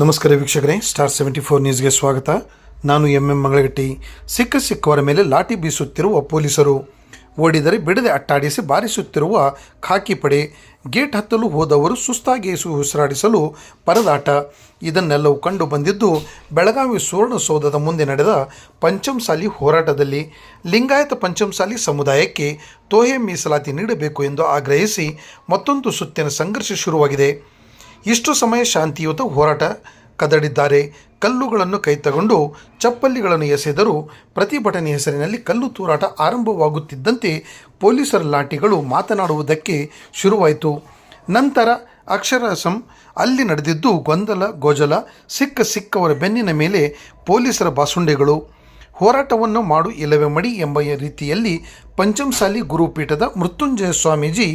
ನಮಸ್ಕಾರ ವೀಕ್ಷಕರೇ, ಸ್ಟಾರ್ 74 ನ್ಯೂಸ್ಗೆ ಸ್ವಾಗತ. ನಾನು ಎಂ ಮಂಗಳಗಟ್ಟಿ. ಸಿಕ್ಕವರ ಮೇಲೆ ಲಾಠಿ ಬೀಸುತ್ತಿರುವ ಪೊಲೀಸರು, ಓಡಿದರೆ ಬಿಡದೆ ಅಟ್ಟಾಡಿಸಿ ಬಾರಿಸುತ್ತಿರುವ ಖಾಕಿ ಪಡೆ, ಗೇಟ್ ಹತ್ತಲು ಹೋದವರು ಸುಸ್ತಾಗಿ ಉಸಿರಾಡಿಸಲು ಪರದಾಟ. ಇದನ್ನೆಲ್ಲವೂ ಕಂಡು ಬಂದಿದ್ದು ಬೆಳಗಾವಿ ಸುವರ್ಣಸೌಧದ ಮುಂದೆ ನಡೆದ ಪಂಚಮಸಾಲಿ ಹೋರಾಟದಲ್ಲಿ. ಲಿಂಗಾಯತ ಪಂಚಮಸಾಲಿ ಸಮುದಾಯಕ್ಕೆ ತೋಹೆ ಮೀಸಲಾತಿ ನೀಡಬೇಕು ಎಂದು ಆಗ್ರಹಿಸಿ ಮತ್ತೊಂದು ಸುತ್ತಿನ ಸಂಘರ್ಷ ಶುರುವಾಗಿದೆ. ಇಷ್ಟು ಸಮಯ ಶಾಂತಿಯುತ ಹೋರಾಟ ಕದಡಿದ್ದಾರೆ. ಕಲ್ಲುಗಳನ್ನು ಕೈತಗೊಂಡು ಚಪ್ಪಲಿಗಳನ್ನು ಎಸೆದರೂ ಪ್ರತಿಭಟನೆ ಹೆಸರಿನಲ್ಲಿ ಕಲ್ಲು ತೂರಾಟ ಆರಂಭವಾಗುತ್ತಿದ್ದಂತೆ ಪೊಲೀಸರ ಲಾಠಿಗಳು ಮಾತನಾಡುವುದಕ್ಕೆ ಶುರುವಾಯಿತು. ನಂತರ ಅಕ್ಷರಶಃ ಅಲ್ಲಿ ನಡೆದಿದ್ದು ಗೊಂದಲ ಗೋಜಲ. ಸಿಕ್ಕವರ ಬೆನ್ನಿನ ಮೇಲೆ ಪೊಲೀಸರ ಬಾಸುಂಡೆಗಳು. ಹೋರಾಟವನ್ನು ಮಾಡು ಇಲ್ಲವೇ ಮಡಿ ಎಂಬ ರೀತಿಯಲ್ಲಿ ಪಂಚಮಸಾಲಿ ಗುರುಪೀಠದ ಮೃತ್ಯುಂಜಯ ಸ್ವಾಮೀಜಿ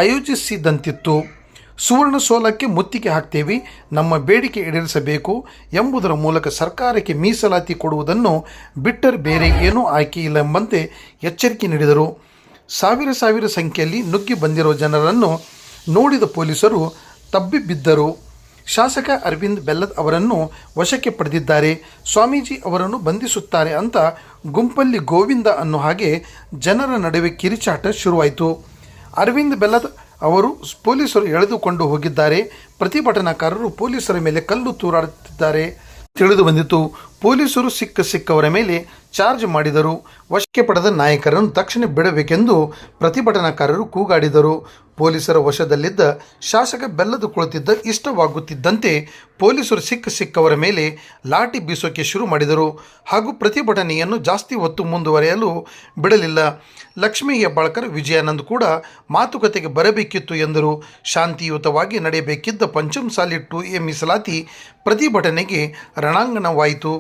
ಆಯೋಜಿಸಿದಂತಿತ್ತು. ಸುವರ್ಣಸೌಧಕ್ಕೆ ಮುತ್ತಿಗೆ ಹಾಕ್ತೇವೆ, ನಮ್ಮ ಬೇಡಿಕೆ ಈಡೇರಿಸಬೇಕು ಎಂಬುದರ ಮೂಲಕ ಸರ್ಕಾರಕ್ಕೆ ಮೀಸಲಾತಿ ಕೊಡುವುದನ್ನು ಬಿಟ್ಟರೆ ಬೇರೆ ಏನೂ ಆಯ್ಕೆ ಇಲ್ಲ ಎಂಬಂತೆ ಎಚ್ಚರಿಕೆ ನೀಡಿದರು. ಸಾವಿರ ಸಂಖ್ಯೆಯಲ್ಲಿ ನುಗ್ಗಿ ಬಂದಿರುವ ಜನರನ್ನು ನೋಡಿದ ಪೊಲೀಸರು ತಬ್ಬಿಬಿದ್ದರು. ಶಾಸಕ ಅರವಿಂದ್ ಬೆಲ್ಲದ್ ಅವರನ್ನು ವಶಕ್ಕೆ ಪಡೆದಿದ್ದಾರೆ, ಸ್ವಾಮೀಜಿ ಅವರನ್ನು ಬಂಧಿಸುತ್ತಾರೆ ಅಂತ ಗುಂಪಲ್ಲಿ ಗೋವಿಂದ ಅನ್ನೋ ಹಾಗೆ ಜನರ ನಡುವೆ ಕಿರಿಚಾಟ ಶುರುವಾಯಿತು. ಅರವಿಂದ್ ಬೆಲ್ಲದ್ ಅವರು ಪೊಲೀಸರು ಎಳೆದುಕೊಂಡು ಹೋಗಿದ್ದಾರೆ. ಪ್ರತಿಭಟನಾಕಾರರು ಪೊಲೀಸರ ಮೇಲೆ ಕಲ್ಲು ತೂರಾಡುತ್ತಿದ್ದಾರೆ ತಿಳಿದು ಬಂದಿತು. ಪೊಲೀಸರು ಸಿಕ್ಕವರ ಮೇಲೆ ಚಾರ್ಜ್ ಮಾಡಿದರು. ವಶಕ್ಕೆ ಪಡೆದ ನಾಯಕರನ್ನು ತಕ್ಷಣ ಬಿಡಬೇಕೆಂದು ಪ್ರತಿಭಟನಾಕಾರರು ಕೂಗಾಡಿದರು. ಪೊಲೀಸರ ವಶದಲ್ಲಿದ್ದ ಶಾಸಕ ಬೆಲ್ಲದ ಕುಳಿತಿದ್ದ ಇಷ್ಟವಾಗುತ್ತಿದ್ದಂತೆ ಪೊಲೀಸರು ಸಿಕ್ಕವರ ಮೇಲೆ ಲಾಠಿ ಬೀಸೋಕೆ ಶುರು ಮಾಡಿದರು ಹಾಗೂ ಪ್ರತಿಭಟನೆಯನ್ನು ಜಾಸ್ತಿ ಹೊತ್ತು ಮುಂದುವರೆಯಲು ಬಿಡಲಿಲ್ಲ. ಲಕ್ಷ್ಮೀ ಹೆಬ್ಬಾಳ್ಕರ್, ವಿಜಯಾನಂದ್ ಕೂಡ ಮಾತುಕತೆಗೆ ಬರಬೇಕಿತ್ತು ಎಂದರು. ಶಾಂತಿಯುತವಾಗಿ ನಡೆಯಬೇಕಿದ್ದ ಪಂಚಮಸಾಲಿ 2A ಮೀಸಲಾತಿ ಪ್ರತಿಭಟನೆಗೆ ರಣಾಂಗಣವಾಯಿತು.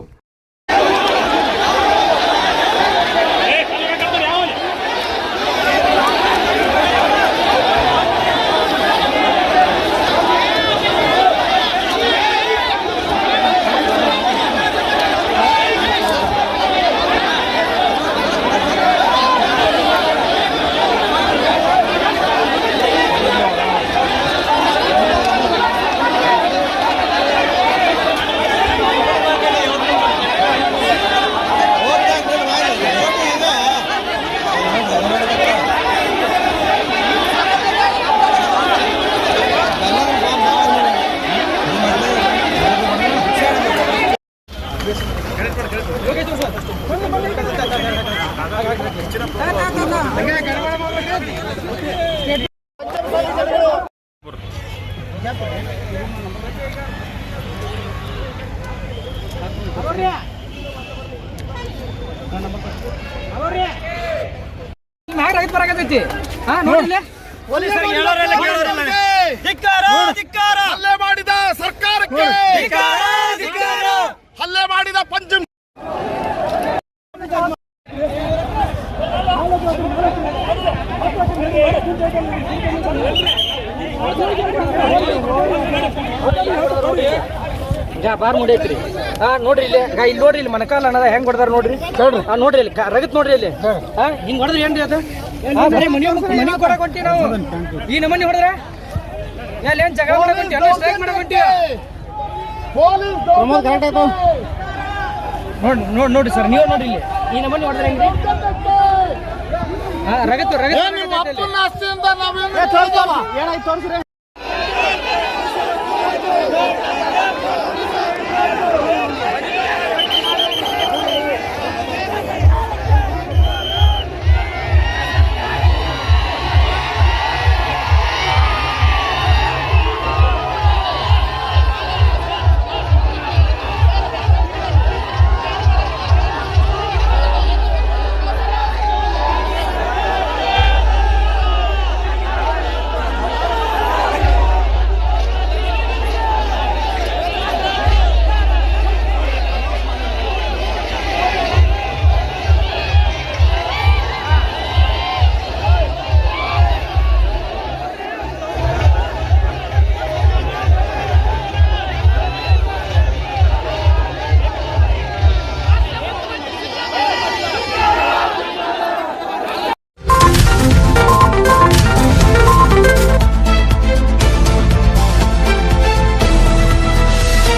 ಹಲ್ಲೆ ಮಾಡಿದ ಸರ್ಕಾರಕ್ಕೆ ಹಲ್ಲೆ ಮಾಡಿದ ಪಂಚಮ ಬಾರ್ ಮುಡಿಯತ್ರಿ. ನೋಡ್ರಿ ಇಲ್ಲಿ ನೋಡ್ರಿ, ಇಲ್ಲಿ ಮನಕಾಲ ಅನ್ನದ ಹೆಂಗ್ ಹೊಡೆದಾರ ನೋಡ್ರಿ. ನೋಡ್ರಿ ಇಲ್ಲಿ ರಗತ್ ನೋಡ್ರಿ ಇಲ್ಲಿ ಹಿಂಗ್ ಹೊಡೆದ್ರಿ ಏನ್ರಿ ಅದು ಮನಿ ಕೊಡಕ್ ಹೊಂಟಿ ನಾವು. ಈ ನಮನಿ ಹೊಡೆದ್ರ ಎಲ್ಲಿ ಏನ್ ಜಗಳ ಮಾಡಕ್ ಹೊಂಟಿ, ಸ್ಟ್ರೈಕ್ ಮಾಡಕ್ ಹೊಂಟಿ. ನೋಡ್ರಿ ಸರ್, ನೀವು ನೋಡ್ರಿ ಇಲ್ಲಿ ಈ ನಮನಿ ಹೊಡೆದ್ರ ಹೆಂಗ್ರಿ ರಗತ್